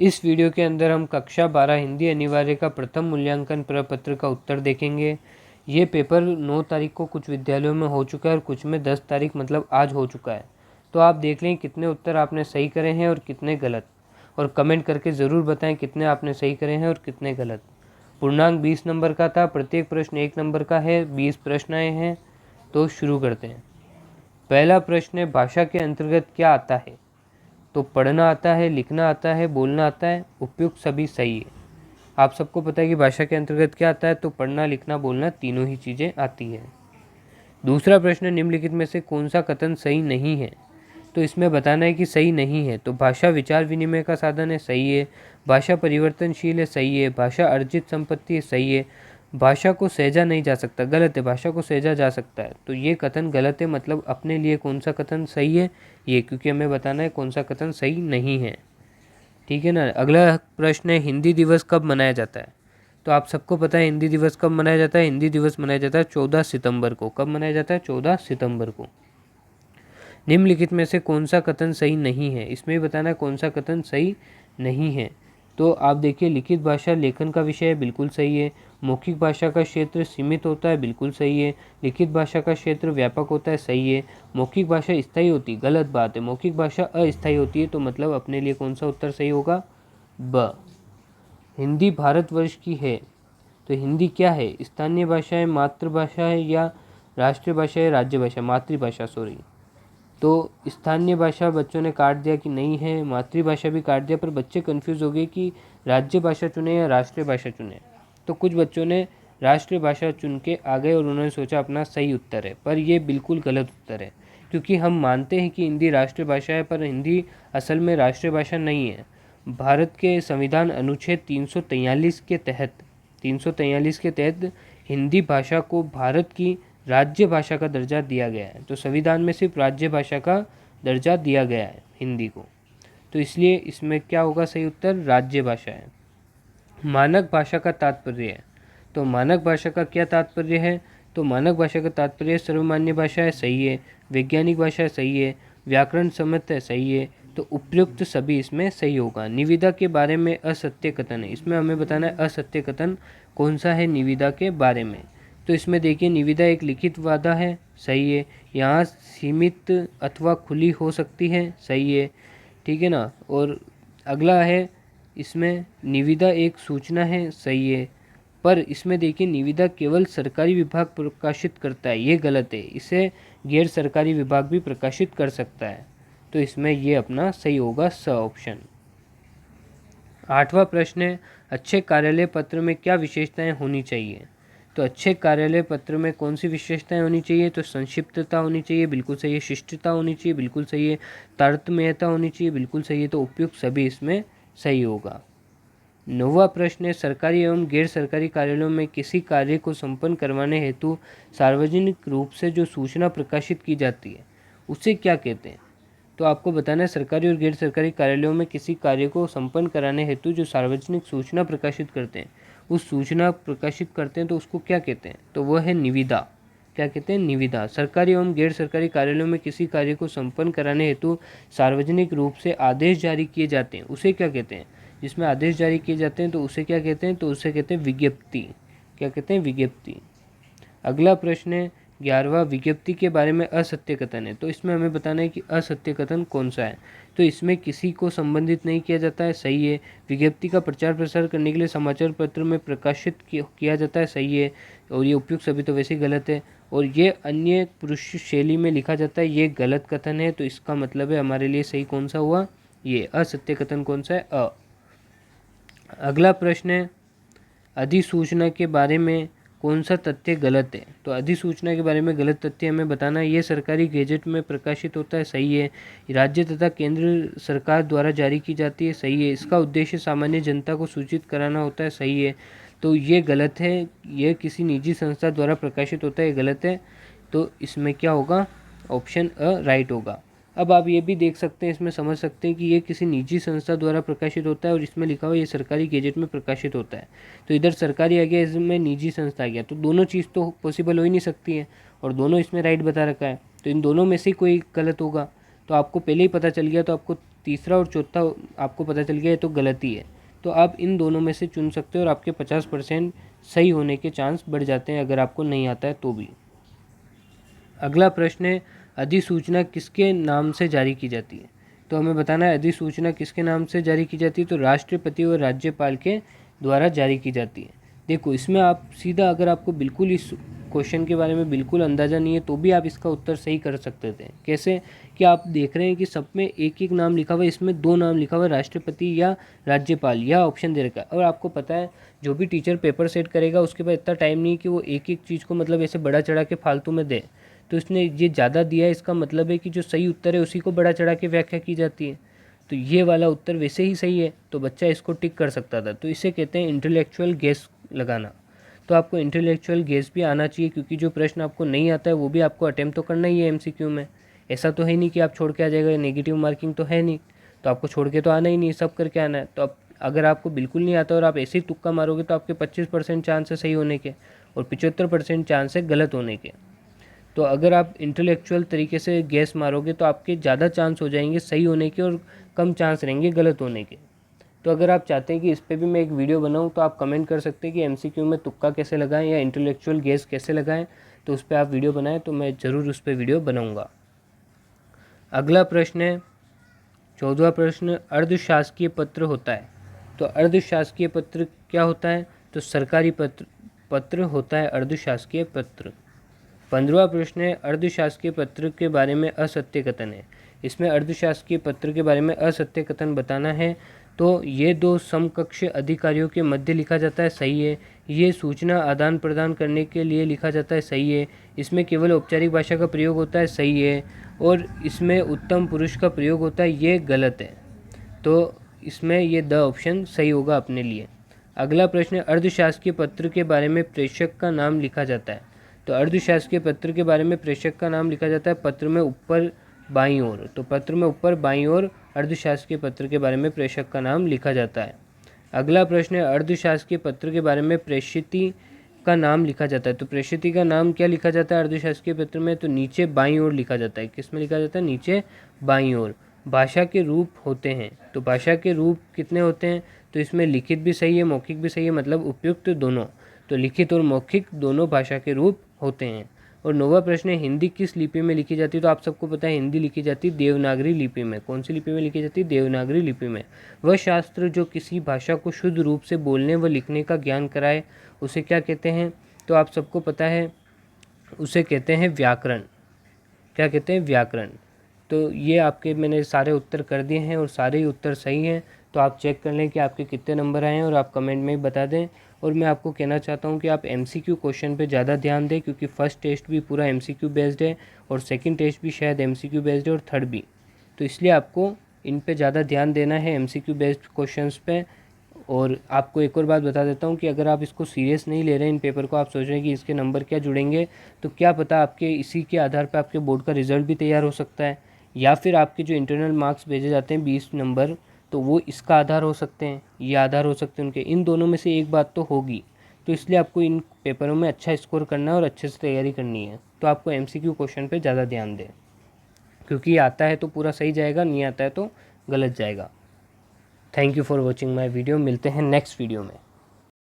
इस वीडियो के अंदर हम कक्षा 12 हिंदी अनिवार्य का प्रथम मूल्यांकन प्रपत्र का उत्तर देखेंगे। ये पेपर 9 तारीख को कुछ विद्यालयों में हो चुका है और कुछ में 10 तारीख मतलब आज हो चुका है। तो आप देख लें कितने उत्तर आपने सही करे हैं और कितने गलत, और कमेंट करके ज़रूर बताएं कितने आपने सही करे हैं और कितने गलत। पूर्णांक 20 नंबर का था, प्रत्येक प्रश्न 1 नंबर का है, 20 प्रश्न आए हैं। तो शुरू करते हैं। पहला प्रश्न है, भाषा के अंतर्गत क्या आता है? तो पढ़ना आता है, लिखना आता है, बोलना आता है, उपयुक्त सभी सही है। आप सबको पता है कि भाषा के अंतर्गत क्या आता है, तो पढ़ना, लिखना, बोलना तीनों ही चीज़ें आती हैं। दूसरा प्रश्न, निम्नलिखित में से कौन सा कथन सही नहीं है? तो इसमें बताना है कि सही नहीं है। तो भाषा विचार विनिमय का साधन है, सही है। भाषा परिवर्तनशील है, सही है। भाषा अर्जित संपत्ति है, सही है। भाषा को सहेजा नहीं जा सकता, गलत है। भाषा को सहेजा जा सकता है, तो ये कथन गलत है। मतलब अपने लिए कौन सा कथन सही है ये, क्योंकि हमें बताना है कौन सा कथन सही नहीं है। ठीक है ना। अगला प्रश्न है, हिंदी दिवस कब मनाया जाता है? तो आप सबको पता है हिंदी दिवस कब मनाया जाता है। हिंदी दिवस मनाया जाता है 14 सितंबर को। कब मनाया जाता है? 14 सितंबर को। निम्नलिखित में से कौन सा कथन सही नहीं है? इसमें बताना है कौन सा कथन सही नहीं है। तो आप देखिए, लिखित भाषा लेखन का विषय है, बिल्कुल सही है। मौखिक भाषा का क्षेत्र सीमित होता है, बिल्कुल सही है। लिखित भाषा का क्षेत्र व्यापक होता है, सही है। मौखिक भाषा स्थायी होती है, गलत बात है। मौखिक भाषा अस्थायी होती है, तो मतलब अपने लिए कौन सा उत्तर सही होगा? ब। हिंदी भारतवर्ष की है, तो हिंदी क्या है? स्थानीय भाषा है, मातृभाषा है, या राष्ट्रीय भाषा है, राज्य भाषा, मातृभाषा सॉरी। तो स्थानीय भाषा बच्चों ने काट दिया कि नहीं है, मातृभाषा भी काट दिया, पर बच्चे कंफ्यूज हो गए कि राज्य भाषा चुने या राष्ट्रीय भाषा चुने। तो कुछ बच्चों ने राष्ट्रीय भाषा चुन के आ गए और उन्होंने सोचा अपना सही उत्तर है, पर ये बिल्कुल गलत उत्तर है। क्योंकि हम मानते हैं कि हिंदी राष्ट्रीय भाषा है, पर हिंदी असल में राष्ट्रीय भाषा नहीं है। भारत के संविधान अनुच्छेद 343 के तहत हिंदी भाषा को भारत की राज्य भाषा का दर्जा दिया गया है। तो संविधान में सिर्फ राज्य भाषा का दर्जा दिया गया है हिंदी को, तो इसलिए इसमें क्या होगा सही उत्तर? राज्य भाषा है। मानक भाषा का तात्पर्य है, तो मानक भाषा का क्या तात्पर्य है? तो मानक भाषा का तात्पर्य सर्वमान्य भाषा है, सही है। वैज्ञानिक भाषा है, सही है। व्याकरण सम्मत है, सही है। तो उपयुक्त सभी इसमें सही होगा। निविदा के बारे में असत्य कथन है, इसमें हमें बताना है असत्य कथन कौन सा है निविदा के बारे में। तो इसमें देखिए, निविदा एक लिखित वादा है, सही है। यहाँ सीमित अथवा खुली हो सकती है, सही है। ठीक है ना। और अगला है, इसमें निविदा एक सूचना है, सही है। पर इसमें देखिए, निविदा केवल सरकारी विभाग प्रकाशित करता है, ये गलत है। इसे गैर सरकारी विभाग भी प्रकाशित कर सकता है, तो इसमें ये अपना सही होगा स ऑप्शन। 8वां प्रश्न है, अच्छे कार्यालय पत्र में क्या विशेषताएं होनी चाहिए? तो अच्छे कार्यालय पत्र में कौन सी विशेषताएं होनी चाहिए? तो संक्षिप्तता होनी चाहिए, बिल्कुल सही है। शिष्टता होनी चाहिए, बिल्कुल सही है। तारतम्यता होनी चाहिए, बिल्कुल सही है। तो उपयुक्त सभी इसमें सही होगा। 9वां प्रश्न है, सरकारी एवं गैर सरकारी कार्यालयों में किसी कार्य को संपन्न करवाने हेतु सार्वजनिक रूप से जो सूचना प्रकाशित की जाती है उसे क्या कहते हैं? तो आपको बताना है, सरकारी और गैर सरकारी कार्यालयों में किसी कार्य को संपन्न कराने हेतु जो सार्वजनिक सूचना प्रकाशित करते हैं, उस सूचना प्रकाशित करते हैं तो उसको क्या कहते हैं? तो वह है निविदा। क्या कहते हैं? निविदा। सरकारी एवं गैर सरकारी कार्यालयों में किसी कार्य को संपन्न कराने हेतु सार्वजनिक रूप से आदेश जारी किए जाते हैं, उसे क्या कहते हैं? जिसमें आदेश जारी किए जाते हैं तो उसे क्या कहते हैं? तो उसे कहते हैं विज्ञप्ति। क्या कहते हैं? विज्ञप्ति। अगला प्रश्न है, 11वां, विज्ञप्ति के बारे में असत्य कथन है। तो इसमें हमें बताना है कि असत्य कथन कौन सा है। तो इसमें किसी को संबंधित नहीं किया जाता है, सही है। विज्ञप्ति का प्रचार प्रसार करने के लिए समाचार पत्र में प्रकाशित किया जाता है, सही है। और ये उपयुक्त सभी तो वैसे ही गलत है। और ये अन्य पुरुष शैली में लिखा जाता है, ये गलत कथन है। तो इसका मतलब है हमारे लिए सही कौन सा हुआ? ये असत्य कथन कौन सा है? अ। अगला प्रश्न है, अधिसूचना के बारे में कौन सा तथ्य गलत है? तो अधिसूचना के बारे में गलत तथ्य हमें बताना है, ये सरकारी गेजेट में प्रकाशित होता है, सही है। राज्य तथा केंद्र सरकार द्वारा जारी की जाती है, सही है। इसका उद्देश्य सामान्य जनता को सूचित कराना होता है, सही है। तो ये गलत है, ये किसी निजी संस्था द्वारा प्रकाशित होता है, ये गलत है। तो इसमें क्या होगा? ऑप्शन अ राइट होगा। अब आप ये भी देख सकते हैं, इसमें समझ सकते हैं कि ये किसी निजी संस्था द्वारा प्रकाशित होता है और इसमें लिखा हुआ ये सरकारी गेजेट में प्रकाशित होता है। तो इधर सरकारी आ गया, इसमें निजी संस्था आ गया, तो दोनों चीज़ तो पॉसिबल हो ही नहीं सकती है, और दोनों इसमें राइट बता रखा है। तो इन दोनों में से कोई गलत होगा। तो आपको पहले ही पता चल गया, तो आपको तीसरा और चौथा आपको पता चल गया ये तो गलत ही है, तो आप इन दोनों में से चुन सकते हो और आपके 50% सही होने के चांस बढ़ जाते हैं अगर आपको नहीं आता है तो भी। अगला प्रश्न है, अधिसूचना किसके नाम से जारी की जाती है? तो हमें बताना है अधिसूचना किसके नाम से जारी की जाती है। तो राष्ट्रपति और राज्यपाल के द्वारा जारी की जाती है। देखो इसमें आप सीधा, अगर आपको बिल्कुल इस क्वेश्चन के बारे में बिल्कुल अंदाज़ा नहीं है तो भी आप इसका उत्तर सही कर सकते थे। कैसे कि आप देख रहे हैं कि सब में एक एक नाम लिखा हुआ है, इसमें 2 नाम लिखा हुआ है, राष्ट्रपति या राज्यपाल, या ऑप्शन दे रखा है। और आपको पता है जो भी टीचर पेपर सेट करेगा उसके पास इतना टाइम नहीं है कि वो एक एक चीज़ को मतलब ऐसे बढ़ा चढ़ा के फालतू में दे, तो इसने ये ज़्यादा दिया है, इसका मतलब है कि जो सही उत्तर है उसी को बढ़ा चढ़ा के व्याख्या की जाती है। तो ये वाला उत्तर वैसे ही सही है, तो बच्चा इसको टिक कर सकता था। तो इसे कहते हैं इंटेलेक्चुअल गेस लगाना। तो आपको इंटेलेक्चुअल गेस भी आना चाहिए, क्योंकि जो प्रश्न आपको नहीं आता है वो भी आपको अटेम्प्ट तो करना ही है एमसीक्यू में। ऐसा तो है नहीं कि आप छोड़ के आ जाएगा, नेगेटिव मार्किंग तो है नहीं, तो आपको छोड़ के तो आना ही नहीं, सब करके आना है। तो अब अगर आपको बिल्कुल नहीं आता और आप ऐसे ही तुक्का मारोगे तो आपके 25% चांस है सही होने के और 75% चांस है गलत होने के। तो अगर आप इंटेलेक्चुअल तरीके से गैस मारोगे तो आपके ज़्यादा चांस हो जाएंगे सही होने के और कम चांस रहेंगे गलत होने के। तो अगर आप चाहते हैं कि इस पर भी मैं एक वीडियो बनाऊं तो आप कमेंट कर सकते हैं कि एमसीक्यू में तुक्का कैसे लगाएं या इंटेलेक्चुअल गैस कैसे लगाएं, तो उस पर आप वीडियो बनाएं तो मैं ज़रूर उस पर वीडियो बनाऊँगा। अगला प्रश्न है 14वां प्रश्न, अर्धशासकीय पत्र होता है। तो अर्धशासकीय पत्र क्या होता है? तो सरकारी पत्र होता है अर्धशासकीय पत्र। 15वां प्रश्न है, अर्धशासकीय पत्र के बारे में असत्य कथन है। इसमें अर्धशासकीय पत्र के बारे में असत्य कथन बताना है। तो ये 2 समकक्ष अधिकारियों के मध्य लिखा जाता है, सही है। ये सूचना आदान प्रदान करने के लिए लिखा जाता है, सही है। इसमें केवल औपचारिक भाषा का प्रयोग होता है, सही है। और इसमें उत्तम पुरुष का प्रयोग होता है, ये गलत है। तो इसमें ये द ऑप्शन सही होगा अपने लिए। अगला प्रश्न है, अर्धशासकीय पत्र के बारे में प्रेषक का नाम लिखा जाता है। तो अर्धशासकीय पत्र के बारे में प्रेषक का नाम लिखा जाता है पत्र में ऊपर बाईं ओर। तो पत्र में ऊपर बाईं ओर अर्धशासकीय पत्र के बारे में प्रेषक का नाम लिखा जाता है। अगला प्रश्न है, अर्धशासकीय पत्र के बारे में प्रेषिती का नाम लिखा जाता है। तो प्रेषिती का नाम क्या लिखा जाता है अर्धशासकीय पत्र में? तो नीचे बाईं ओर लिखा जाता है। किस में लिखा जाता है? नीचे बाईं ओर। भाषा के रूप होते हैं। तो भाषा के रूप कितने होते हैं? तो इसमें लिखित भी सही है, मौखिक भी सही है, मतलब उपयुक्त दोनों। तो लिखित और मौखिक दोनों भाषा के रूप होते हैं। और 9वां प्रश्न है, हिंदी किस लिपि में लिखी जाती है? तो आप सबको पता है हिंदी लिखी जाती है देवनागरी लिपि में। कौन सी लिपि में लिखी जाती है? देवनागरी लिपि में। वह शास्त्र जो किसी भाषा को शुद्ध रूप से बोलने व लिखने का ज्ञान कराए उसे क्या कहते हैं? तो आप सबको पता है उसे कहते हैं व्याकरण। क्या कहते हैं? व्याकरण। तो ये आपके मैंने सारे उत्तर कर दिए हैं और सारे ही उत्तर सही हैं। तो आप चेक कर लें कि आपके कितने नंबर आए हैं और आप कमेंट में बता दें। और मैं आपको कहना चाहता हूँ कि आप एमसीक्यू क्वेश्चन पे ज़्यादा ध्यान दें, क्योंकि फर्स्ट टेस्ट भी पूरा एमसीक्यू बेस्ड है और सेकंड टेस्ट भी शायद एमसीक्यू बेस्ड है और थर्ड भी। तो इसलिए आपको इन पे ज़्यादा ध्यान देना है, एमसीक्यू बेस्ड क्वेश्चंस पे। और आपको एक और बात बता देता हूँ कि अगर आप इसको सीरियस नहीं ले रहे हैं इन पेपर को, आप सोच रहे हैं कि इसके नंबर क्या जुड़ेंगे, तो क्या पता आपके इसी के आधार पर आपके बोर्ड का रिजल्ट भी तैयार हो सकता है, या फिर आपके जो इंटरनल मार्क्स भेजे जाते हैं 20 नंबर, तो वो इसका आधार हो सकते हैं, ये आधार हो सकते हैं उनके। इन दोनों में से एक बात तो होगी। तो इसलिए आपको इन पेपरों में अच्छा स्कोर करना है और अच्छे से तैयारी करनी है। तो आपको एमसीक्यू क्वेश्चन पे ज़्यादा ध्यान दें, क्योंकि आता है तो पूरा सही जाएगा, नहीं आता है तो गलत जाएगा। Thank you for watching my video. मिलते हैं नेक्स्ट वीडियो में।